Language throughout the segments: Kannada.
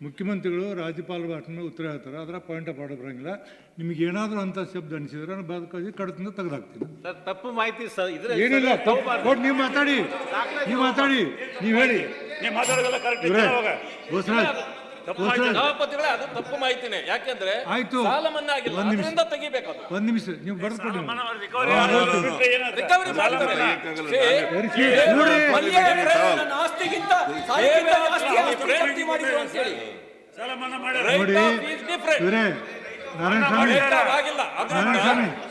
ಮುಖ್ಯಮಂತ್ರಿಗಳು ರಾಜ್ಯಪಾಲರ ಭಾಷಣ ಉತ್ತರ ಹೇಳ್ತಾರೆ, ಅದರ ಪಾಯಿಂಟ್ ಆಫ್ ಆರ್ಡರ್ ಬರೋಂಗಿಲ್ಲ. ನಿಮಗೆ ಏನಾದರೂ ಅಂತ ಶಬ್ದ ಅನಿಸಿದ್ರೆ ನಾನು ಬಾದಕಾಗಿ ಕಡತದಿಂದ ತೆಗೆದಾಕ್ತೀನಿ. ತಪ್ಪು ಮಾಹಿತಿ ಏನಿಲ್ಲ, ನೀವು ಮಾತಾಡಿ, ನೀವು ಹೇಳಿ. ಸಭಾಪತಿಗಳೇ, ಅದು ತಪ್ಪು ಮಾಹಿತಿನೇ. ಯಾಕೆಂದ್ರೆ ಆಯ್ತು, ಸಾಲ ಮನ್ನಾ ಆಗಿಲ್ಲ, ಅದರಿಂದ ತೆಗಿಬೇಕು. ಒಂದು ನಿಮಿಷ ನೀವು ಬರ್ಕೊಡಿ. ರಿಕವರಿ ಮಾಡ್ತಾರೆ. ಆಸ್ತಿಗಿಂತ ನೋಡಿ ಇವರೇ, ನಾರಾಯಣ ಸ್ವಾಮಿ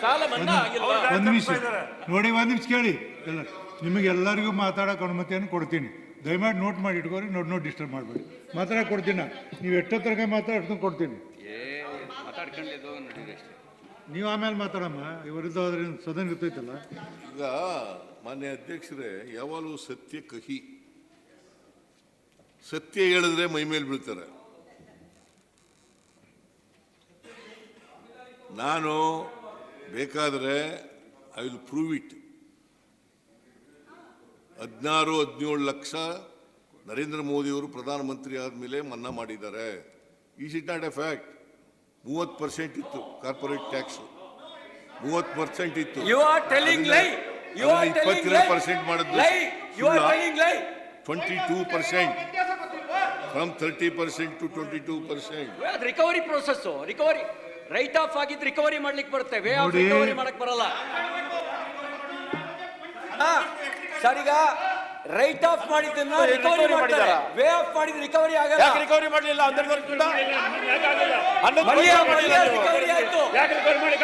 ಸಾಲ ಮನ್ನಾ ಆಗಿಲ್ಲ. ಒಂದು ನಿಮಿಷ ನೋಡಿ, ಒಂದು ನಿಮಿಷ ಕೇಳಿ. ಎಲ್ಲ ನಿಮಗೆಲ್ಲರಿಗೂ ಮಾತಾಡೋಕೆ ಅನುಮತಿಯನ್ನು ಕೊಡ್ತೀನಿ. ದಯಮಾಡಿ ನೋಟ್ ಮಾಡಿ ಇಟ್ಕೋರಿ. ನೋಡಿ ಡಿಸ್ಟರ್ಬ್ ಮಾಡಬೇಡಿ. ಮಾತಾಡೋಕೆ ಕೊಡ್ತೀನಿ. ನೀವು ಎಷ್ಟೊತ್ತರೆಗೆ ಮಾತಾಡ್ಕೊಂಡು ಕೊಡ್ತೀನಿ. ನೀವು ಆಮೇಲೆ ಮಾತಾಡಮ್ಮ. ಇವರಿದ್ದು ಆದ್ರೆ ಸದನ ಇರ್ತೈತಲ್ಲ. ಈಗ ಮಾನ್ಯ ಅಧ್ಯಕ್ಷರೇ, ಯಾವಾಗಲೂ ಸತ್ಯ ಕಹಿ. ಸತ್ಯ ಹೇಳಿದ್ರೆ ಮೈ ಮೇಲೆ ಬೀಳ್ತಾರೆ. ನಾನು ಬೇಕಾದರೆ I will prove it. 16-17 lakh Narendra ಮೋದಿಯವರು ಪ್ರಧಾನಮಂತ್ರಿ ಆದಮೇಲೆ ಮನ್ನಾ ಮಾಡಿದ್ದಾರೆ. Is it not A fact? 30% ಇತ್ತು ಕಾರ್ಪೊರೇಟ್ ಟ್ಯಾಕ್ಸ್, 30% ಇತ್ತು. 22% ಮಾಡಿದ್ದು 22%, from 30% to 22%. Recovery process, recovery right of ಆಗಿದ್ದು ರಿಕವರಿ ಮಾಡ್ಲಿಕ್ಕೆ ಬರುತ್ತೆ, ವೇ ಆಫ್ ರಿಕವರಿ ಮಾಡಕ್ ಬರಲ್ಲ ಸರ್. ಈಗ ರೈಟ್ ಆಫ್ ಮಾಡಿದ್ದನ್ನ ರಿಕವರಿ ಮಾಡ್ತಾರೆ, ವೇ ಆಫ್ ಮಾಡಿದ್ರೆ ರಿಕವರಿ ಆಗಲ್ಲ. ಯಾಕೆ ರಿಕವರಿ ಮಾಡಲಿಲ್ಲ? ರಿಕವರಿ ಆಯ್ತು, ಯಾಕೆ ರಿಕವರಿ ಮಾಡಲಿಲ್ಲ?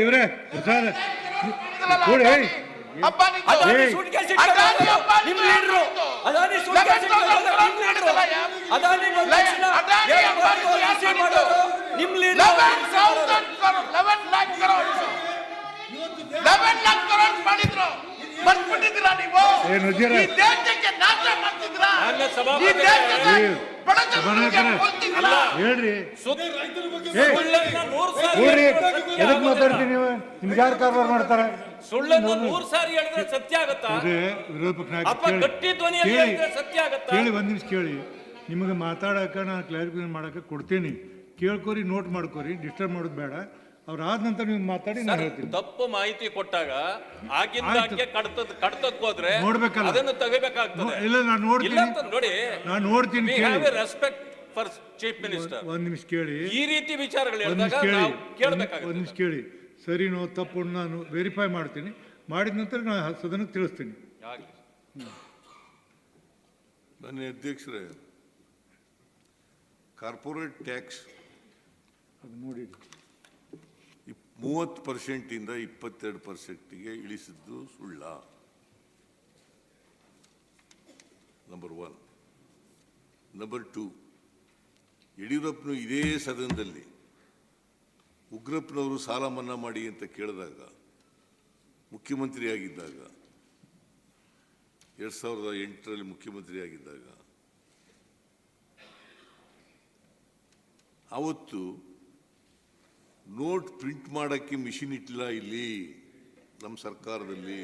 ಇವರೇ ಹೇಳ್ರಿ, ಎದಕ್ ಮಾತಾಡ್ತೀನಿ ನೀವು? ನಿಮ್ಗೆ ಯಾರು ಕಾರವಾರ ಮಾಡ್ತಾರೆ? ಸುಳ್ಳನ್ನು 100 ಸಾರಿ ಹೇಳಿದ್ರೆ ಸತ್ಯ ಆಗುತ್ತಾ? ವಿರೋಧ ಪಕ್ಷ ಗಟ್ಟಿ ಧ್ವನಿಯಲ್ಲಿ ಹೇಳಿದ್ರೆ ಸತ್ಯ ಆಗುತ್ತಾ? ಕೇಳಿ, ಒಂದ್ ನಿಮಿಷ ಕೇಳಿ. ನಿಮಗೆ ಮಾತಾಡಕ ನಾನು ಕ್ಲಾರಿಫಿಕೇಶನ್ ಮಾಡಕ್ಕೆ ಕೊಡ್ತೀನಿ. ಕೇಳ್ಕೊರಿ, ನೋಟ್ ಮಾಡ್ಕೊರಿ, ಡಿಸ್ಟರ್ಬ್ ಮಾಡೋದು ಬೇಡ. ಅವ್ರು ಆದ ನಂತರ ನೀವು ಮಾತಾಡಿ ನಾನು ಹೇಳ್ತೀನಿ. ತಪ್ಪು ಮಾಹಿತಿ ಕೊಟ್ಟಾಗ ಆಗಿಂದಾಗೆ ಕಡ್ತಕ್ಕೆ ಹೋದ್ರೆ ನೋಡ್ಬೇಕಲ್ಲ, ಅದನ್ನು ತೆಗಿಬೇಕಾಗ್ತದೆ. ಇಲ್ಲ, ನಾನು ನೋಡ್ತೀನಿ. ನೋಡಿ, ನಾನು ನೋಡ್ತೀನಿ. Respect for chief minister. ಒಂದ್ ನಿಮಿಷ ಕೇಳಿ. ಈ ರೀತಿ ವಿಚಾರಗಳು ಹೇಳಿದಾಗ ನಾವು ಕೇಳಬೇಕಾಗುತ್ತೆ. ಒಂದ್ ನಿಮಿಷ ಕೇಳಿ. ಸರಿನೋ ತಪ್ಪು ನಾನು ವೆರಿಫೈ ಮಾಡ್ತೀನಿ. ಮಾಡಿದ ನಂತರ ನಾನು ಸದನಕ್ಕೆ ತಿಳಿಸ್ತೀನಿ. ನನ್ನ ಅಧ್ಯಕ್ಷರೇ, ಕಾರ್ಪೊರೇಟ್ ಟ್ಯಾಕ್ಸ್ ಅದು ನೋಡಿ 30% ಇಂದ 22%ಗೆ ಇಳಿಸಿದ್ದು ಸುಳ್ಳ? ನಂಬರ್ 1. ನಂಬರ್ 2, ಯಡಿಯೂರಪ್ಪನು ಇದೇ ಸದನದಲ್ಲಿ ಉಗ್ರಪ್ಪನವರು ಸಾಲ ಮನ್ನಾ ಮಾಡಿ ಅಂತ ಕೇಳಿದಾಗ, ಮುಖ್ಯಮಂತ್ರಿ ಆಗಿದ್ದಾಗ, 2008ರಲ್ಲಿ ಮುಖ್ಯಮಂತ್ರಿ ಆಗಿದ್ದಾಗ, ಅವತ್ತು ನೋಟ್ ಪ್ರಿಂಟ್ ಮಾಡೋಕ್ಕೆ ಮಿಷಿನ್ ಇಟ್ಟಿಲ್ಲ ಇಲ್ಲಿ ನಮ್ಮ ಸರ್ಕಾರದಲ್ಲಿ.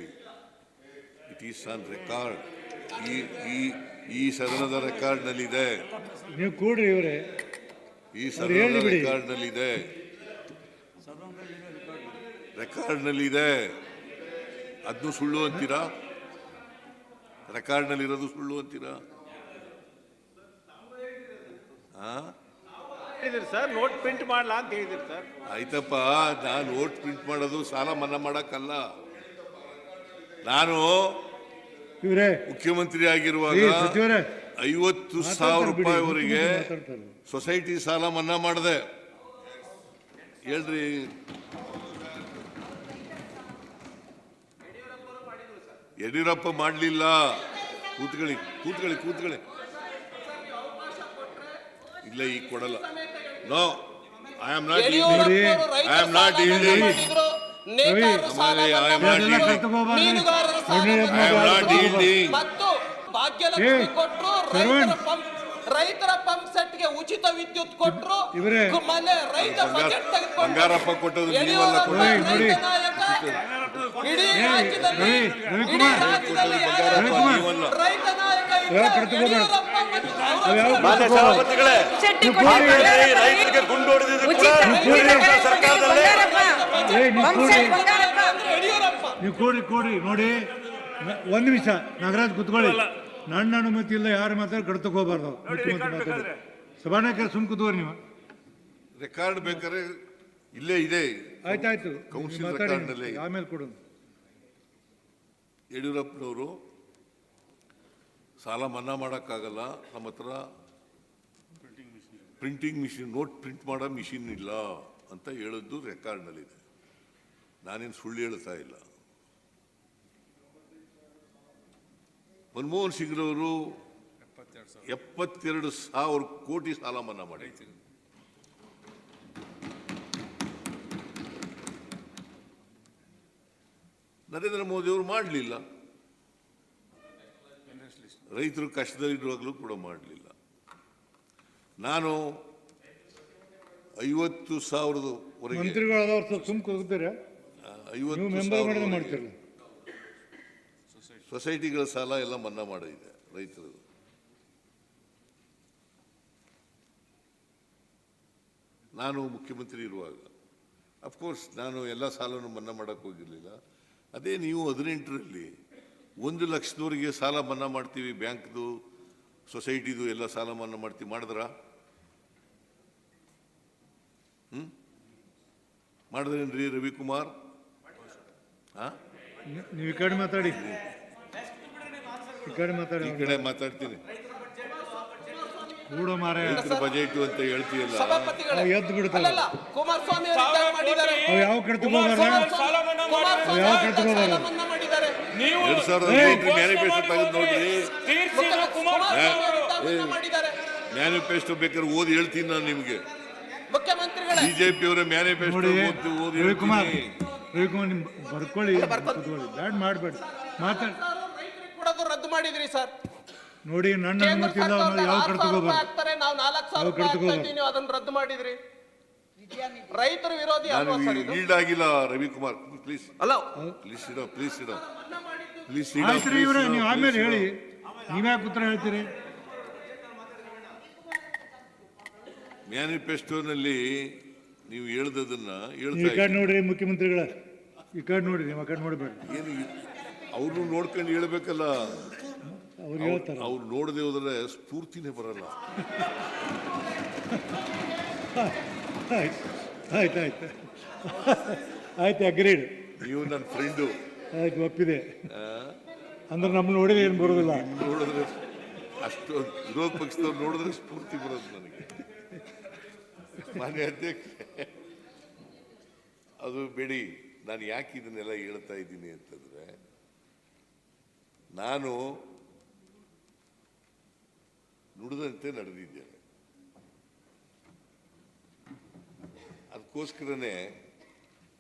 It is on record. ಈ ಸದನದ ರೆಕಾರ್ಡ್ನಲ್ಲಿದೆ. ನೀವು ಕೂಡ್ರಿ ಇವರೇ, ಈ ಸದನದ ರೆಕಾರ್ಡ್ನಲ್ಲಿದೆ, ರೆಕಾರ್ಡ್ನಲ್ಲಿದೆ. ಅದನ್ನು ಸುಳ್ಳು ಅಂತೀರಾ? ರೆಕಾರ್ಡ್ನಲ್ಲಿರೋದು ಸುಳ್ಳು ಅಂತೀರಾ? ಸರ್, ನೋಟ್ ಪ್ರಿಂಟ್ ಮಾಡಲ್ಲ ಅಂತ ಹೇಳಿದ್ರಿ ಸರ್. ಆಯ್ತಪ್ಪ, ನಾನು ನೋಟ್ ಪ್ರಿಂಟ್ ಮಾಡೋದು ಸಾಲ ಮನ್ನಾ ಮಾಡಕ್ಕಲ್ಲ. ನಾನು ಮುಖ್ಯಮಂತ್ರಿ ಆಗಿರುವಾಗ 50,000 ರೂಪಾಯಿವರೆಗೆ ಸೊಸೈಟಿ ಸಾಲ ಮನ್ನಾ ಮಾಡಿದೆ. ಹೇಳ್ರಿ, ಯಡಿಯೂರಪ್ಪ ಮಾಡಲಿಲ್ಲ. ಕೂತ್ಕೊಳ್ಳಿ. ಇಲ್ಲ, ಈಗ ಕೊಡಲ್ಲ. No, I am not yielding. ಮತ್ತು ಭಾಗ್ಯಲಕ್ಷ್ಮಿ ಕೊಟ್ಟರು, ರೈತರ ಪಂಪ್ ಸೆಟ್ಗೆ ಉಚಿತ ವಿದ್ಯುತ್ ಕೊಟ್ರು. ಇವರೇ ಮನೆ ರೈತ ಬಜೆಟ್ ತೆಗೆದುಕೊಂಡು ಬಂಗಾರಪ್ಪ ಕೊಟ್ಟದ್ದು ನೀವಲ್ಲ ಯಡಿಯೂರಪ್ಪ ಕೊಡೋದು. ನೋಡಿ. ರೈತ ನಾಯಕ. ಇಡೀ ರಾಜ್ಯದಲ್ಲಿ ರವಿಕುಮಾರ್. ಯಾರು ರವಿಕುಮಾರ್. ರೈತ ನಾಯಕ ಇದ್ರೆ ಯಾವ ಕಡೆ ತಗೋಬಾರ್ದು? ಯಡಿಯೂರಪ್ಪ ಮತ್ತು ಯಾವ ಅವರ ಸಭಾಪತಿಗಳೇ, ಶೆಟ್ಟಿ ನೀವು ಕೂಡಿ. ರೈತರಿಗೆ ಗುಂಡು ಹೊಡೆದಿದ್ದು ಕೂಡ ಸರ್ಕಾರದಲ್ಲೇ. ಯಡಿಯೂರಪ್ಪ ನೀವು ಕೂಡಿ ನೋಡಿ ಒಂದು ನಿಮಿಷ ನಾಗರಾಜ್ ಕೂತ್ಕೊಳ್ಳಿ. ನನ್ನ ಅನುಮತಿ ಇಲ್ಲ ಯಾರು ಮಾತಾಡಿ ಕಡ್ತಕ್ಕೆ ಹೋಗ್ಬಾರ್ದು. ಮುಖ್ಯಮಂತ್ರಿ ಮಾತಾಡಿ ಸಭಾನಾಯಕರು ಸುಮ್ ಕೂತ್ಕೋರಿ ನೀವು. ರೆಕಾರ್ಡ್ ಬೇಕಾದ್ರೆ ಇಲ್ಲೇ ಇದೆ. ಆಯ್ತಾಯ್ತು ಕೌನ್ಸಿಲ್ ಮಾತಾಡಿ ರೆಕಾರ್ಡ್ನಲ್ಲೇ ಇದೆ. ಆಮೇಲೆ ಕೊಡು. ಯಡಿಯೂರಪ್ಪನವರು ಸಾಲ ಮನ್ನಾ ಮಾಡೋಕ್ಕಾಗಲ್ಲ, ನಮ್ಮ ಹತ್ರ ಪ್ರಿಂಟಿಂಗ್ ಮಿಷಿನ್, ನೋಟ್ ಪ್ರಿಂಟ್ ಮಾಡೋ ಮಿಷಿನ್ ಇಲ್ಲ ಅಂತ ಹೇಳಿದ್ದು ರೆಕಾರ್ಡ್ನಲ್ಲಿದೆ. ನಾನೇನು ಸುಳ್ಳು ಹೇಳ್ತಾ ಇಲ್ಲ. ಮನಮೋಹನ್ ಸಿಂಗ್ರವರು 72,000 ಕೋಟಿ ಸಾಲ ಮನ್ನಾ ಮಾಡಿದ್ರು. ನರೇಂದ್ರ ಮೋದಿ ಅವರು ಮಾಡಲಿಲ್ಲ. ರೈತರು ಕಷ್ಟದಲ್ಲಿರುವಾಗಲೂ ಕೂಡ ಮಾಡಲಿಲ್ಲ. ನಾನು 50,000ವರೆಗೆ ಮಂತ್ರಿಗಳಾದವ್ರು ಸ್ವಲ್ಪ ಸುಮ್ ಕೂತ್ತೀರಾ? ನೀವು ಮೆಂಬರ್ ಮಾಡಿದ್ರೆ 50,000 ಮಾಡ್ತಿರಲ್ಲ. ಸೊಸೈಟಿಗಳ ಸಾಲ ಎಲ್ಲ ಮನ್ನಾ ಮಾಡಿದೆ ರೈತರು. ನಾನು ಮುಖ್ಯಮಂತ್ರಿ ಇರುವಾಗ ಅಫ್ಕೋರ್ಸ್ ನಾನು ಎಲ್ಲ ಸಾಲವನ್ನು ಮನ್ನಾ ಮಾಡಕ್ಕೆ ಹೋಗಿರಲಿಲ್ಲ. ಅದೇ ನೀವು 18ರಲ್ಲಿ 1 ಲಕ್ಷದವರೆಗೆ ಸಾಲ ಮನ್ನಾ ಮಾಡ್ತೀವಿ, ಬ್ಯಾಂಕ್ದು ಸೊಸೈಟಿದು ಎಲ್ಲ ಸಾಲ ಮನ್ನಾ ಮಾಡ್ತೀವಿ, ಮಾಡಿದ್ರ? ಮಾಡಿದ್ರೇನ್ರಿ ರವಿಕುಮಾರ್? ನೀವು ಈ ಕಡೆ ಮಾತಾಡಿ, ಈ ಕಡೆ ಮಾತಾಡಿ. ಈ ಕಡೆ ಮಾತಾಡ್ತೀನಿ. ಕೂಡ ಮಾರ ರೈತರ ಬಜೆಟ್ ಅಂತ ಹೇಳ್ತೀಯಲ್ಲ, ಸಭಾಪತಿಗಳೇ ಎದ್ದು ಬಿಡ್ತಾರೆ. ಅಲ್ಲಲ್ಲ, ಕುಮಾರಸ್ವಾಮಿ ಅವರು ಇದ್ದಾಗ ಮಾಡಿದ್ದಾರೆ. ಅವು ಯಾವ ಕಡೆ ತಗೋಬಾರ? ಸಾಲ ಮನ್ನಾ ಕುಮಾರಸ್ವಾಮಿ ಯಾವ ಅವರು ಕಡೆ ಇದ್ದಾಗ ತಗೋಬಾರ? ಸಾಲ ಮನ್ನಾ ಮಾಡಿದ್ದಾರೆ. ನೀವು 2018 ಮ್ಯಾನಿಫೆಸ್ಟೋ ತೆಗೆದು ನೋಡ್ರಿ. ಕುಮಾರಸ್ವಾಮಿ ಅವರು ಇದ್ದಾಗ ಮನ್ನಾ ಮಾಡಿದ್ದಾರೆ. ಮ್ಯಾನಿಫೆಸ್ಟೋ ಬೇಕಾದ್ರೆ ಓದಿ ಹೇಳ್ತೀನಿ ನಾನು ನಿಮ್ಗೆ. ಮುಖ್ಯಮಂತ್ರಿಗಳೇ ಬಿಜೆಪಿ ಅವರ ಮ್ಯಾನಿಫೆಸ್ಟೋ ನೋಡಿ ಓದಿ ರವಿಕುಮಾರ್, ಹೇಳ್ತೀನಿ. ರವಿಕುಮಾರ್ ನಿಮ್ ಬರ್ಕೊಳ್ಳಿ, ಕೂತ್ಕೊಳ್ಳಿ, ಬ್ಯಾಡ್ ಮಾಡಬೇಡಿ, ಮಾತಾಡಿ. ರೈತರಿಗೆ ಕೊಡೋದು ರದ್ದು ಮಾಡಿದ್ರಿ ಸರ್. ನೋಡಿ ನನ್ನ ಕೇಂದ್ರ ಅನುಮತಿ ಇಲ್ಲ, ಸರ್ಕಾರದವ್ರು ಯಾವ 6,000 ಕಡೆ ರೂಪಾಯಿ ತಗೋಬಾರ್ದು. ಹಾಕ್ತಾರೆ, ನಾವು 4,000 ಯಾವ ಕಡೆ ರೂಪಾಯಿ ತಗೋಬಾರ್ದು? ಹಾಕ್ತಾ ಇದ್ದೀವಿ, ನೀವು ಅದನ್ನ ರದ್ದು ಮಾಡಿದ್ರಿ. ರೈತರ ವಿರೋಧಿ ನಾನು ಅಲ್ವಾ ಸರ್ ಇದು? ಈಲ್ಡ್ ಆಗಿಲ್ಲ ರವಿಕುಮಾರ್, ಪ್ಲೀಸ್ ಅಲ್ಲ ಪ್ಲೀಸ್ ಇಡ ಪ್ಲೀಸ್ ಇಡ ಪ್ಲೀಸ್ ಆಯ್ತು ರೀ ಇವ್ರೆ, ನೀವು ಆಮೇಲೆ ಹೇಳಿ, ನೀವ್ಯಾಕೆ ಉತ್ತರ ಹೇಳ್ತೀರಿ? ಮ್ಯಾನಿಫೆಸ್ಟೋನಲ್ಲಿ ನೀವು ಹೇಳ್ದದನ್ನ ನೀವು ಹೇಳ್ತಾ ಈ ಕಡೆ ನೋಡ್ರಿ ಮುಖ್ಯಮಂತ್ರಿಗಳ, ಈ ಕಡೆ ನೋಡ್ರಿ, ನೀವು ಆ ಕಡೆ ನೋಡ್ಬೇಡಿ. ಏನು ಅವ್ರನ್ನು ನೋಡ್ಕೊಂಡು ಹೇಳ್ಬೇಕಲ್ಲ. ಅವ್ರು ಹೇಳ್ತಾರೆ. ಅವ್ರು ನೋಡದೆ ಹೋದ್ರೆ ಸ್ಫೂರ್ತಿನೇ ಬರಲ್ಲ. ಆಯ್ತು ಆಯ್ತು ಆಯ್ತು ಆಯ್ತು, ಅಗ್ರೀಡ್. ನೀವು ನನ್ನ ಫ್ರೆಂಡು, ಆಯ್ತು, ಒಪ್ಪಿದೆ. ಅಂದ್ರೆ ನಮ್ಮನ್ನ ನೋಡಿದ್ರೆ ಏನು ಬರೋದಿಲ್ಲ. ನೋಡಿದ್ರೆ ಅಷ್ಟು ವಿರೋಧ ಪಕ್ಷದವ್ರು ನೋಡಿದ್ರೆ ಸ್ಫೂರ್ತಿ ಬರೋದು ನನಗೆ. ಮಾನ್ಯ ಅಧ್ಯಕ್ಷ, ಅದು ಬೇಡಿ. ನಾನು ಯಾಕೆ ಇದನ್ನೆಲ್ಲ ಹೇಳ್ತಾ ಇದ್ದೀನಿ ಅಂತಂದ್ರೆ, ನಾನು ನುಡಿದಂತೆ ನಡೆದಿದ್ದೇನೆ. ಅದಕ್ಕೋಸ್ಕರನೇ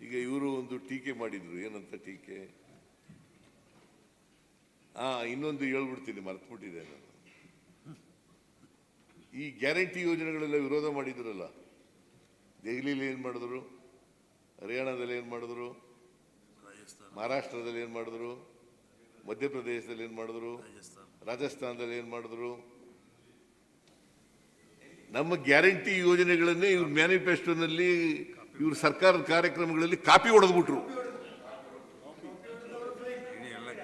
ಈಗ ಇವರು ಒಂದು ಟೀಕೆ ಮಾಡಿದ್ರು. ಏನಂತ ಟೀಕೆ? ಇನ್ನೊಂದು ಹೇಳ್ಬಿಡ್ತೀನಿ, ಮರ್ತ್ಬಿಟ್ಟಿದೆ ನಾನು. ಈ ಗ್ಯಾರಂಟಿ ಯೋಜನೆಗಳೆಲ್ಲ ವಿರೋಧ ಮಾಡಿದ್ರಲ್ಲ, ದೆಹಲಿಯಲ್ಲಿ ಏನು ಮಾಡಿದ್ರು, ಹರಿಯಾಣದಲ್ಲಿ ಏನು ಮಾಡಿದ್ರು, ಮಹಾರಾಷ್ಟ್ರದಲ್ಲಿ ಏನು ಮಾಡಿದ್ರು, ಮಧ್ಯಪ್ರದೇಶದಲ್ಲಿ ಏನು ಮಾಡಿದ್ರು, ರಾಜಸ್ಥಾನದಲ್ಲಿ ಏನು ಮಾಡಿದ್ರು. ನಮ್ಮ ಗ್ಯಾರಂಟಿ ಯೋಜನೆಗಳನ್ನೇ ಇವ್ರ ಮ್ಯಾನಿಫೆಸ್ಟೋನಲ್ಲಿ, ಇವ್ರ ಸರ್ಕಾರದ ಕಾರ್ಯಕ್ರಮಗಳಲ್ಲಿ ಕಾಪಿ ಹೊಡೆದ್ಬಿಟ್ರು.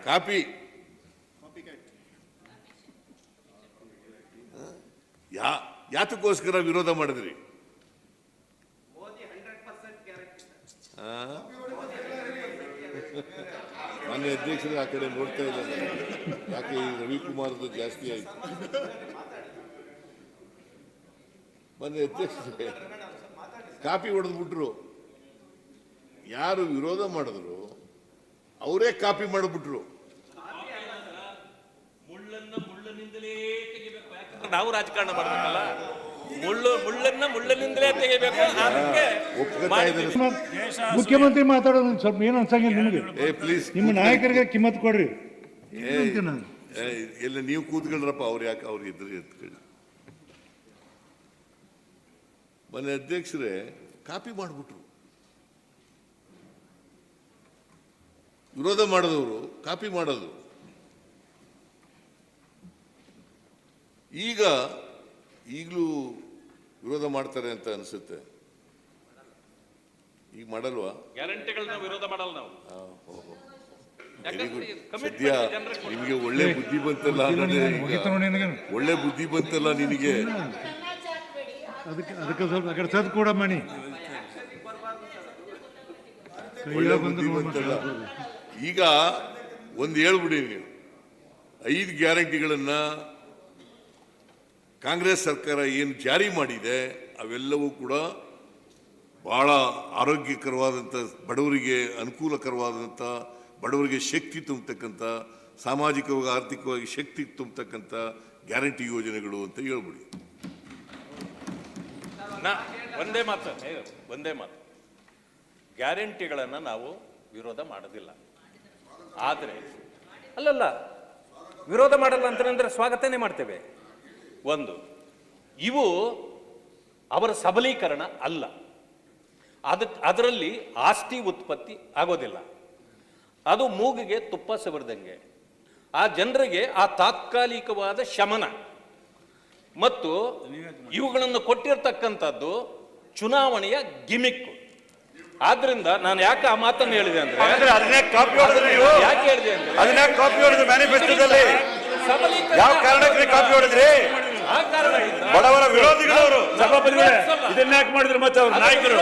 ಕಾಪಿ. ಯಾತಕ್ಕೋಸ್ಕರ ವಿರೋಧ ಮಾಡಿದ್ರಿ? ಮಾನ್ಯ ಅಧ್ಯಕ್ಷರು ಆ ಕಡೆ ನೋಡ್ತಾ ಇಲ್ಲ, ಯಾಕೆ ಈ ರವಿಕುಮಾರ್ದು ಜಾಸ್ತಿ ಆಯ್ತು. ಮಾನ್ಯ ಅಧ್ಯಕ್ಷರೇ, ಕಾಪಿ ಹೊಡೆದ್ಬಿಟ್ರು. ಯಾರು ವಿರೋಧ ಮಾಡಿದ್ರು ಅವರೇ ಕಾಪಿ ಮಾಡಿಬಿಟ್ರು. ಮುಳ್ಳನ್ನಿಂದಲೇ ತೆಗಿಬೇಕು, ಯಾಕಂದ್ರೆ ನಾವು ರಾಜಕಾರಣ ಮಾಡ್ಬೇಕಲ್ಲ. ಮುಳ್ಳನ್ನ ಮುಳ್ಳನಿಂದಲೇ ತೆಗಿಬೇಕು. ಅದಕ್ಕೆ ಒಪ್ಕೊತಾ ಇದ್ದಾರೆ. ಮುಖ್ಯಮಂತ್ರಿ ಮಾತಾಡೋದು ಸ್ವಲ್ಪ ಏನು ಅನ್ಸಂಗಿಲ್ಲ ನಿಮಗೆ. ಪ್ಲೀಸ್, ನಿಮ್ಮ ನಾಯಕರಿಗೆ ಕಿಮ್ಮತ್ ಕೊಡ್ರಿ. ಎಲ್ಲ ನೀವು ಕೂತ್ಕೊಂಡ್ರಪ್ಪ, ಅವ್ರು ಯಾಕೆ ಅವ್ರು ಎದುರು ಎತ್ಕೊಳ್ಳಿ. ಮನೆ ಅಧ್ಯಕ್ಷರೇ ಕಾಪಿ ಮಾಡಿಬಿಟ್ರು. ವಿರೋಧ ಮಾಡಿದವರು ಕಾಪಿ ಮಾಡೋದು. ಈಗಲೂ ವಿರೋಧ ಮಾಡ್ತಾರೆ ಅಂತ ಅನಿಸುತ್ತೆ. ಈಗ ಮಾಡಲ್ವಾ? ಗ್ಯಾರಂಟಿಗಳನ್ನ ವಿರೋಧ ಮಾಡಲ್ಲ ನಾವು. Very good. ಸದ್ಯ ನಿಮಗೆ ಒಳ್ಳೆ ಬುದ್ಧಿ ಬಂತಲ್ಲ, ಒಳ್ಳೆ ಬುದ್ಧಿ ಬಂತಲ್ಲ ನಿನಗೆ. ಅದಕ್ಕೆ ಸ್ವಲ್ಪ ಆ ಕಡೆ ಸದ್ ಕೂಡ ಮಣಿ ಒಳ್ಳೆ ಬುದ್ಧಿ ಬಂತಲ್ಲ. ಈಗ ಒಂದು ಹೇಳ್ಬಿಡಿ ನೀವು, 5 ಗ್ಯಾರಂಟಿಗಳನ್ನ ಕಾಂಗ್ರೆಸ್ ಸರ್ಕಾರ ಏನು ಜಾರಿ ಮಾಡಿದೆ ಅವೆಲ್ಲವೂ ಕೂಡ ಬಹಳ ಆರೋಗ್ಯಕರವಾದಂಥ, ಬಡವರಿಗೆ ಅನುಕೂಲಕರವಾದಂಥ, ಬಡವರಿಗೆ ಶಕ್ತಿ ತುಂಬತಕ್ಕಂಥ, ಸಾಮಾಜಿಕವಾಗಿ ಆರ್ಥಿಕವಾಗಿ ಶಕ್ತಿ ತುಂಬತಕ್ಕಂಥ ಗ್ಯಾರಂಟಿ ಯೋಜನೆಗಳು ಅಂತ ಹೇಳ್ಬಿಡಿ. ಒಂದೇ ಮಾತು, ಗ್ಯಾರಂಟಿಗಳನ್ನು ನಾವು ವಿರೋಧ ಮಾಡೋದಿಲ್ಲ. ಆದರೆ ಅಲ್ಲಲ್ಲ, ವಿರೋಧ ಮಾಡಲ್ಲ ಅಂತಂದ್ರೆ ಸ್ವಾಗತನೇ ಮಾಡ್ತೇವೆ. ಇವು ಅವರ ಸಬಲೀಕರಣ ಅಲ್ಲ. ಅದರಲ್ಲಿ ಆಸ್ತಿ ಉತ್ಪತ್ತಿ ಆಗೋದಿಲ್ಲ. ಅದು ಮೂಗಿಗೆ ತುಪ್ಪ ಸವರಿದಂಗೆ. ಆ ಜನರಿಗೆ ಆ ತಾತ್ಕಾಲಿಕವಾದ ಶಮನ ಮತ್ತು ಇವುಗಳನ್ನು ಕೊಟ್ಟಿರ್ತಕ್ಕಂಥದ್ದು ಚುನಾವಣೆಯ ಗಿಮಿಕ್. ಆದ್ರಿಂದ ನಾನು ಯಾಕೆ ಆ ಮಾತನ್ನು ಹೇಳಿದೆ ಅಂದ್ರೆ, ಅದನ್ನೇ ಕಾಪಿ ಹೊಡೆದ್ರೆ ನೀವು, ಯಾಕೆ ಹೇಳಿದೆ ಅಂದ್ರೆ, ಅದನ್ನೇ ಕಾಪಿ ಹೊಡೆದ್ರೆ ಮ್ಯಾನಿಫೆಸ್ಟೋದಲ್ಲಿ ಸಬಲೀಕರಣ ಯಾವ ಕಾರಣಕ್ಕೆ ಕಾಪಿ ಹೊಡೆದ್ರಿ? ಆ ಕಾರಣದಿಂದ ಬಡವರ ವಿರೋಧಿಗಳವರು ಸಭಾಪತಿಗಳೇ ಇದನ್ನ ಯಾಕೆ ಮಾಡಿದ್ರು? ಮತ್ತೆ ಅವ್ರ ನಾಯಕರು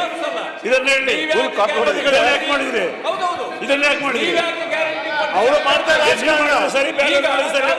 ಇದನ್ನ ಹೇಳಿ, ಕಾಪಿ ಹೊಡೆದಿಗಳು ಯಾಕೆ ಮಾಡಿದ್ರಿ? ಹೌದೌದು, ಇದನ್ನ ಯಾಕೆ ಮಾಡಿದ್ರಿ? ಗ್ಯಾರಂಟಿ ಅವರು ಮಾಡ್ತಾರೆ ಸರಿ, ಬೇರೆ ಸರಿ.